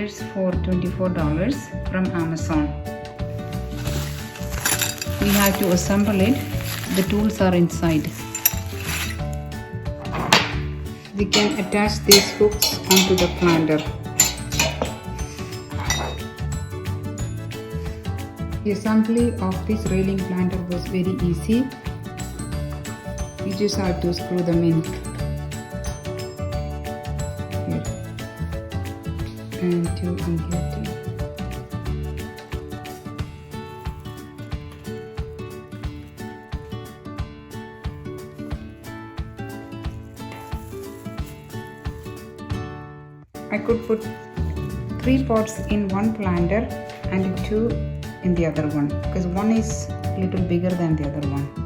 planters for $24 from Amazon. We have to assemble it. The tools are inside. We can attach these hooks onto the planter. The assembly of this railing planter was very easy. You just have to screw them in here and two in here too. I could put 3 pots in one planter and 2 in the other one because one is a little bigger than the other one.